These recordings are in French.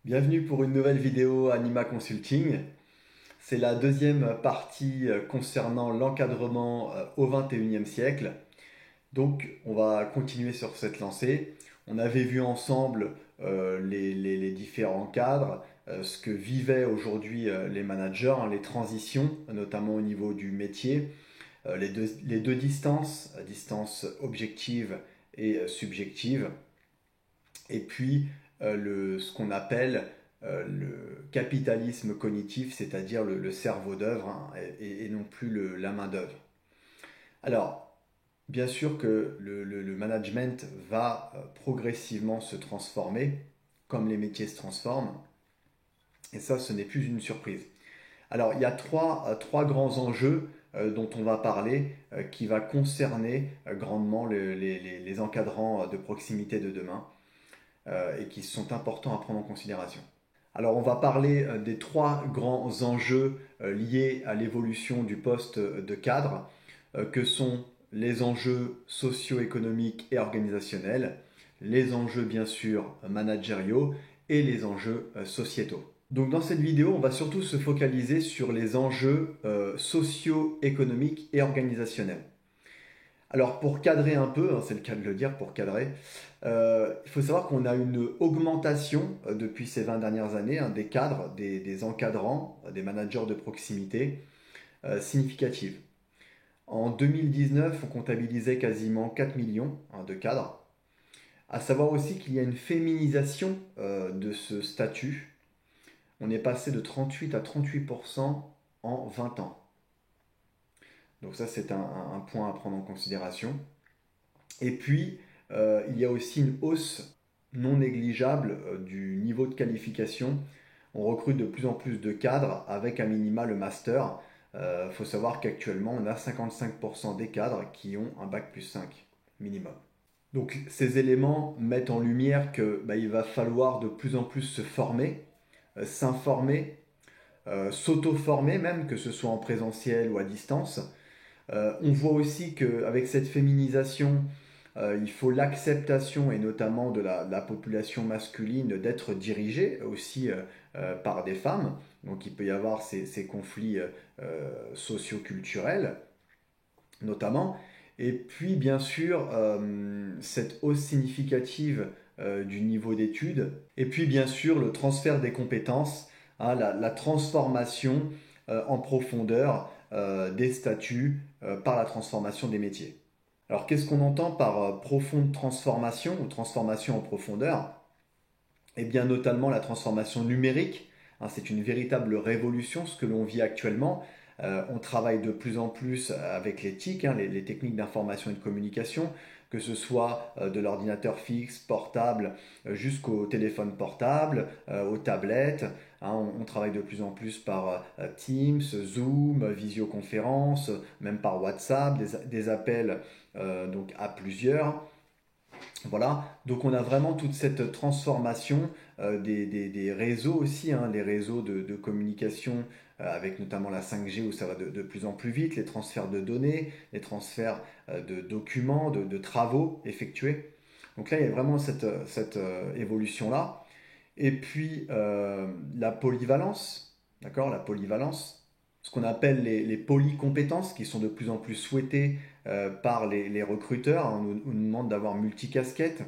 Bienvenue pour une nouvelle vidéo Anima Consulting. C'est la deuxième partie concernant l'encadrement au XXIe siècle. Donc on va continuer sur cette lancée. On avait vu ensemble les différents cadres, ce que vivaient aujourd'hui les managers, les transitions, notamment au niveau du métier, les deux distances, distance objective et subjective, et puis ce qu'on appelle le capitalisme cognitif, c'est-à-dire le cerveau d'œuvre, et non plus la main d'œuvre. Alors, bien sûr que le management va progressivement se transformer, comme les métiers se transforment, et ça, ce n'est plus une surprise. Alors, il y a trois grands enjeux dont on va parler, qui va concerner grandement les encadrants de proximité de demain, et qui sont importants à prendre en considération. Alors, on va parler des trois grands enjeux liés à l'évolution du poste de cadre, que sont les enjeux socio-économiques et organisationnels, les enjeux bien sûr managériaux et les enjeux sociétaux. Donc dans cette vidéo, on va surtout se focaliser sur les enjeux socio-économiques et organisationnels. Alors pour cadrer un peu, c'est le cas de le dire, pour cadrer, il faut savoir qu'on a une augmentation depuis ces 20 dernières années des cadres, des encadrants, des managers de proximité significative. En 2019, on comptabilisait quasiment 4 millions de cadres. À savoir aussi qu'il y a une féminisation de ce statut. On est passé de 38 à 38% en 20 ans. Donc ça, c'est un point à prendre en considération. Et puis, il y a aussi une hausse non négligeable du niveau de qualification. On recrute de plus en plus de cadres avec à minima le master. Faut savoir qu'actuellement, on a 55% des cadres qui ont un bac plus 5 minimum. Donc ces éléments mettent en lumière qu'il va falloir de plus en plus se former, s'informer, s'auto-former même, que ce soit en présentiel ou à distance. On voit aussi qu'avec cette féminisation, il faut l'acceptation, et notamment de la population masculine, d'être dirigée aussi par des femmes. Donc il peut y avoir ces conflits socio-culturels, notamment. Et puis bien sûr, cette hausse significative du niveau d'études. Et puis bien sûr, le transfert des compétences, la transformation en profondeur des statuts par la transformation des métiers. Alors qu'est-ce qu'on entend par profonde transformation ou transformation en profondeur? Eh bien notamment la transformation numérique. C'est une véritable révolution ce que l'on vit actuellement. On travaille de plus en plus avec les TIC, les techniques d'information et de communication, que ce soit de l'ordinateur fixe, portable, jusqu'au téléphone portable, aux tablettes. On travaille de plus en plus par Teams, Zoom, visioconférence, même par WhatsApp, des appels donc à plusieurs. Voilà, donc on a vraiment toute cette transformation des réseaux aussi, les réseaux de communication avec notamment la 5G où ça va de plus en plus vite, les transferts de données, les transferts de documents, de travaux effectués. Donc là, il y a vraiment cette évolution-là. Et puis la polyvalence, d'accord, la polyvalence, ce qu'on appelle les polycompétences qui sont de plus en plus souhaitées par les recruteurs. On nous demande d'avoir multicasquettes.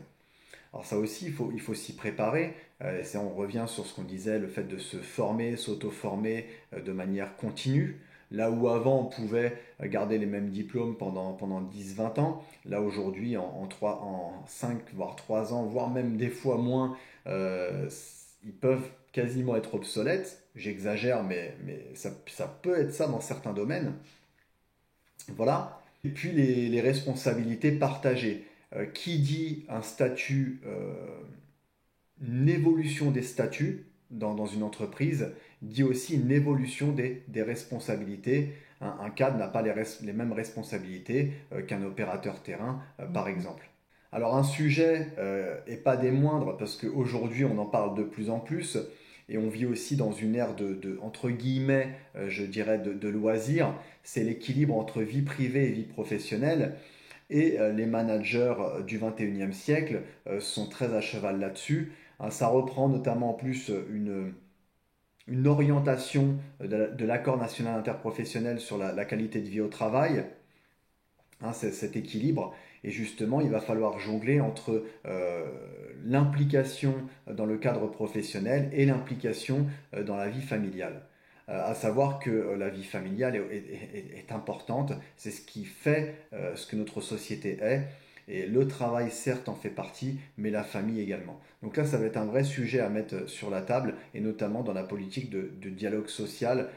Alors ça aussi, il faut s'y préparer. On revient sur ce qu'on disait, le fait de se former, s'auto-former de manière continue. Là où avant, on pouvait garder les mêmes diplômes pendant 10-20 ans, là aujourd'hui, en 5, voire 3 ans, voire même des fois moins, ils peuvent quasiment être obsolètes. J'exagère, mais ça peut être ça dans certains domaines. Voilà. Et puis les responsabilités partagées. Qui dit un statut, une évolution des statuts dans une entreprise, dit aussi une évolution des responsabilités. Un cadre n'a pas les mêmes responsabilités qu'un opérateur terrain, par exemple. Alors un sujet, et pas des moindres, parce qu'aujourd'hui on en parle de plus en plus, et on vit aussi dans une ère entre guillemets, je dirais, de loisirs. C'est l'équilibre entre vie privée et vie professionnelle. Et les managers du 21e siècle sont très à cheval là-dessus. Hein, ça reprend notamment en plus une orientation de l'accord national interprofessionnel sur la qualité de vie au travail, hein, cet équilibre. Et justement, il va falloir jongler entre l'implication dans le cadre professionnel et l'implication dans la vie familiale. À savoir que la vie familiale est importante, c'est ce qui fait ce que notre société est. Et le travail, certes, en fait partie, mais la famille également. Donc là, ça va être un vrai sujet à mettre sur la table, et notamment dans la politique de dialogue social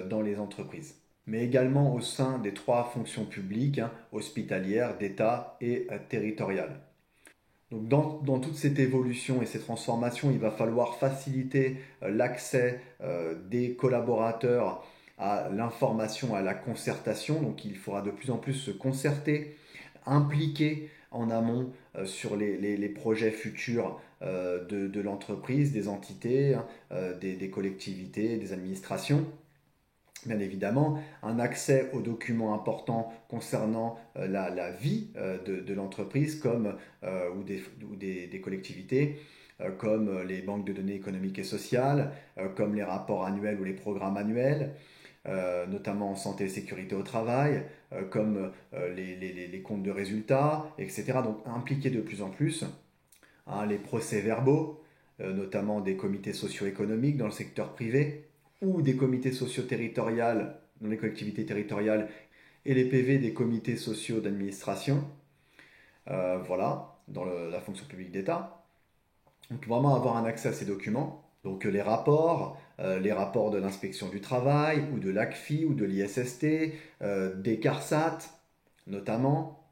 dans les entreprises. Mais également au sein des trois fonctions publiques, hein, hospitalière, d'État et territoriale. Donc dans toute cette évolution et ces transformations, il va falloir faciliter l'accès des collaborateurs à l'information, à la concertation. Donc il faudra de plus en plus se concerter, impliquer en amont sur les projets futurs de l'entreprise, des entités, hein, des collectivités, des administrations. Bien évidemment, un accès aux documents importants concernant la vie de l'entreprise ou des collectivités, comme les banques de données économiques et sociales, comme les rapports annuels ou les programmes annuels, notamment en santé et sécurité au travail, comme les comptes de résultats, etc. Donc impliquer de plus en plus, hein, les procès-verbaux, notamment des comités socio-économiques dans le secteur privé, ou des comités socio-territoriaux dans les collectivités territoriales, et les PV des comités sociaux d'administration, voilà, dans la fonction publique d'État. Donc vraiment avoir un accès à ces documents. Donc les rapports de l'inspection du travail, ou de l'ACFI, ou de l'ISST, des CARSAT, notamment,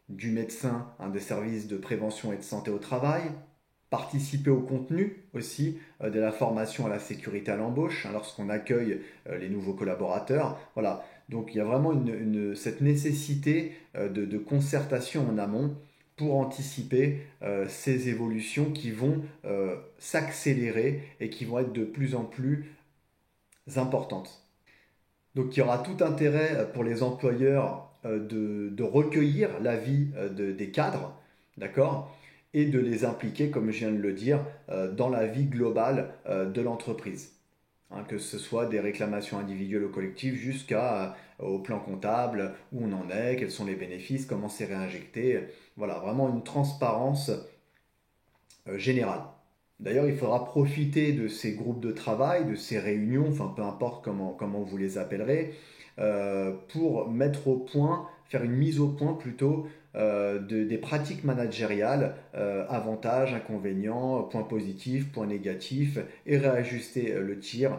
du médecin, hein, des services de prévention et de santé au travail, participer au contenu aussi de la formation à la sécurité à l'embauche, hein, lorsqu'on accueille les nouveaux collaborateurs. Voilà, donc il y a vraiment cette nécessité de concertation en amont pour anticiper ces évolutions qui vont s'accélérer et qui vont être de plus en plus importantes. Donc il y aura tout intérêt pour les employeurs de recueillir l'avis des cadres, d'accord, et de les impliquer, comme je viens de le dire, dans la vie globale de l'entreprise. Hein, que ce soit des réclamations individuelles ou collectives jusqu'au plan comptable, où on en est, quels sont les bénéfices, comment c'est réinjecté. Voilà, vraiment une transparence générale. D'ailleurs, il faudra profiter de ces groupes de travail, de ces réunions, enfin peu importe comment vous les appellerez, pour mettre au point, faire une mise au point plutôt des pratiques managériales, avantages, inconvénients, points positifs, points négatifs, et réajuster le tir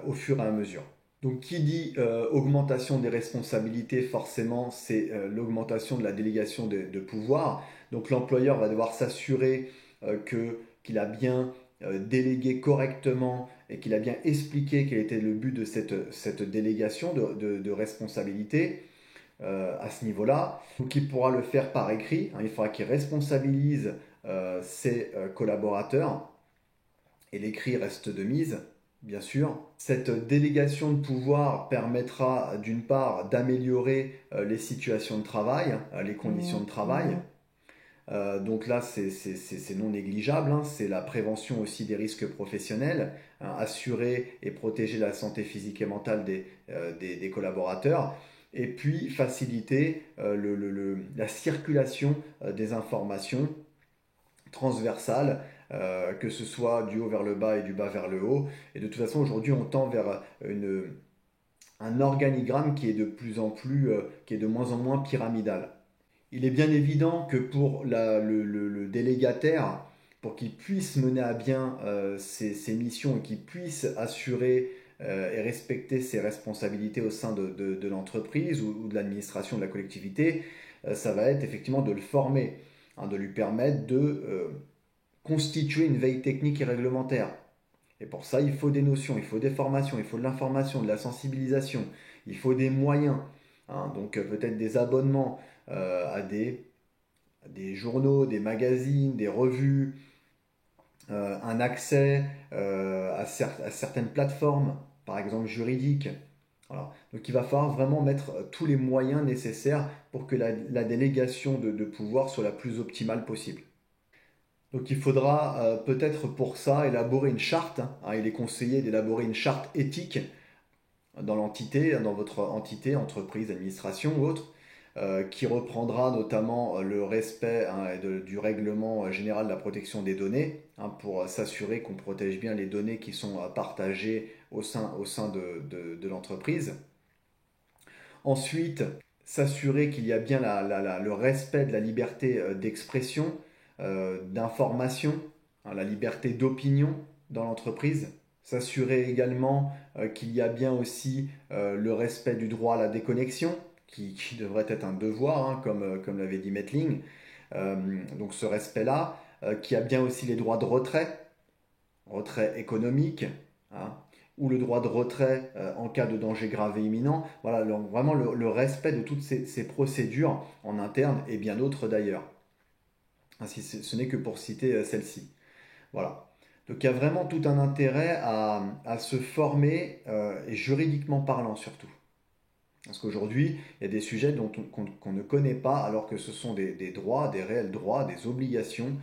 au fur et à mesure. Donc qui dit augmentation des responsabilités, forcément c'est l'augmentation de la délégation de pouvoir. Donc l'employeur va devoir s'assurer qu'il a bien délégué correctement et qu'il a bien expliqué quel était le but de cette délégation de responsabilité à ce niveau-là. Donc il pourra le faire par écrit, hein, il faudra qu'il responsabilise ses collaborateurs, et l'écrit reste de mise, bien sûr. Cette délégation de pouvoir permettra d'une part d'améliorer les situations de travail, les conditions de travail. Donc là, c'est non négligeable, hein. C'est la prévention aussi des risques professionnels, hein, assurer et protéger la santé physique et mentale des collaborateurs, et puis faciliter la circulation des informations transversales, que ce soit du haut vers le bas et du bas vers le haut. Et de toute façon, aujourd'hui, on tend vers un organigramme qui est qui est de moins en moins pyramidal. Il est bien évident que pour le délégataire, pour qu'il puisse mener à bien ses missions et qu'il puisse assurer et respecter ses responsabilités au sein de l'entreprise ou de l'administration de la collectivité, ça va être effectivement de le former, hein, de lui permettre de constituer une veille technique et réglementaire. Et pour ça, il faut des notions, il faut des formations, il faut de l'information, de la sensibilisation, il faut des moyens, hein, donc peut-être des abonnements à des journaux, des magazines, des revues, un accès à certaines plateformes, par exemple juridiques. Voilà. Donc il va falloir vraiment mettre tous les moyens nécessaires pour que la délégation de pouvoir soit la plus optimale possible. Donc il faudra peut-être pour ça élaborer une charte, hein. Il est conseillé d'élaborer une charte éthique dans l'entité, dans votre entité, entreprise, administration ou autre, qui reprendra notamment le respect, hein, du règlement général de la protection des données, hein, pour s'assurer qu'on protège bien les données qui sont partagées au sein de l'entreprise. Ensuite, s'assurer qu'il y a bien le respect de la liberté d'expression, d'information, hein, la liberté d'opinion dans l'entreprise. S'assurer également qu'il y a bien aussi le respect du droit à la déconnexion, qui devrait être un devoir, hein, comme l'avait dit Metling. Donc ce respect-là, qu'il y a bien aussi les droits de retrait économique, hein, ou le droit de retrait en cas de danger grave et imminent. Voilà, vraiment le respect de toutes ces procédures en interne et bien d'autres d'ailleurs. Ainsi, ce n'est que pour citer celle-ci. Voilà. Donc il y a vraiment tout un intérêt à se former, et juridiquement parlant surtout. Parce qu'aujourd'hui, il y a des sujets qu'on ne connaît pas alors que ce sont des droits, des réels droits, des obligations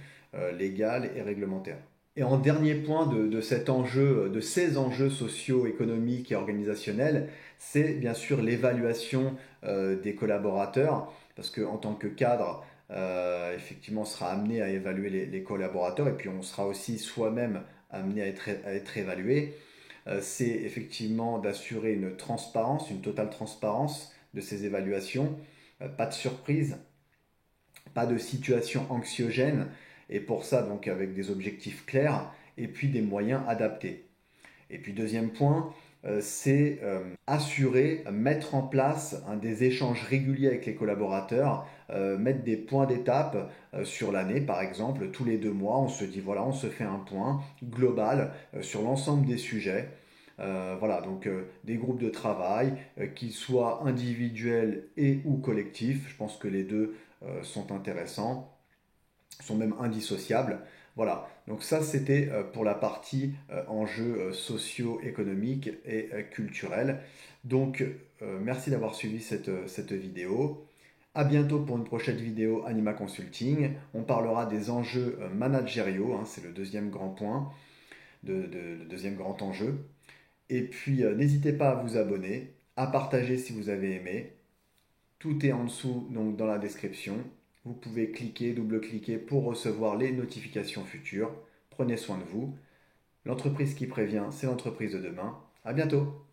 légales et réglementaires. Et en dernier point de cet enjeu, de ces enjeux sociaux, économiques et organisationnels, c'est bien sûr l'évaluation des collaborateurs, parce qu'en tant que cadre, effectivement, on sera amené à évaluer les collaborateurs, et puis on sera aussi soi-même amené à être évalué. C'est effectivement d'assurer une transparence, une totale transparence de ces évaluations, pas de surprise, pas de situation anxiogène, et pour ça donc avec des objectifs clairs et puis des moyens adaptés. Et puis deuxième point, c'est assurer, mettre en place des échanges réguliers avec les collaborateurs, mettre des points d'étape sur l'année par exemple, tous les 2 mois, on se dit voilà, on se fait un point global sur l'ensemble des sujets. Voilà, donc des groupes de travail, qu'ils soient individuels et ou collectifs, je pense que les deux sont intéressants, sont même indissociables. Voilà, donc ça c'était pour la partie enjeux socio-économiques et culturels. Donc merci d'avoir suivi cette vidéo. À bientôt pour une prochaine vidéo Anima Consulting. On parlera des enjeux managériaux, hein, c'est le deuxième grand point, le deuxième grand enjeu. Et puis n'hésitez pas à vous abonner, à partager si vous avez aimé. Tout est en dessous, donc dans la description. Vous pouvez cliquer, double-cliquer pour recevoir les notifications futures. Prenez soin de vous. L'entreprise qui prévient, c'est l'entreprise de demain. À bientôt!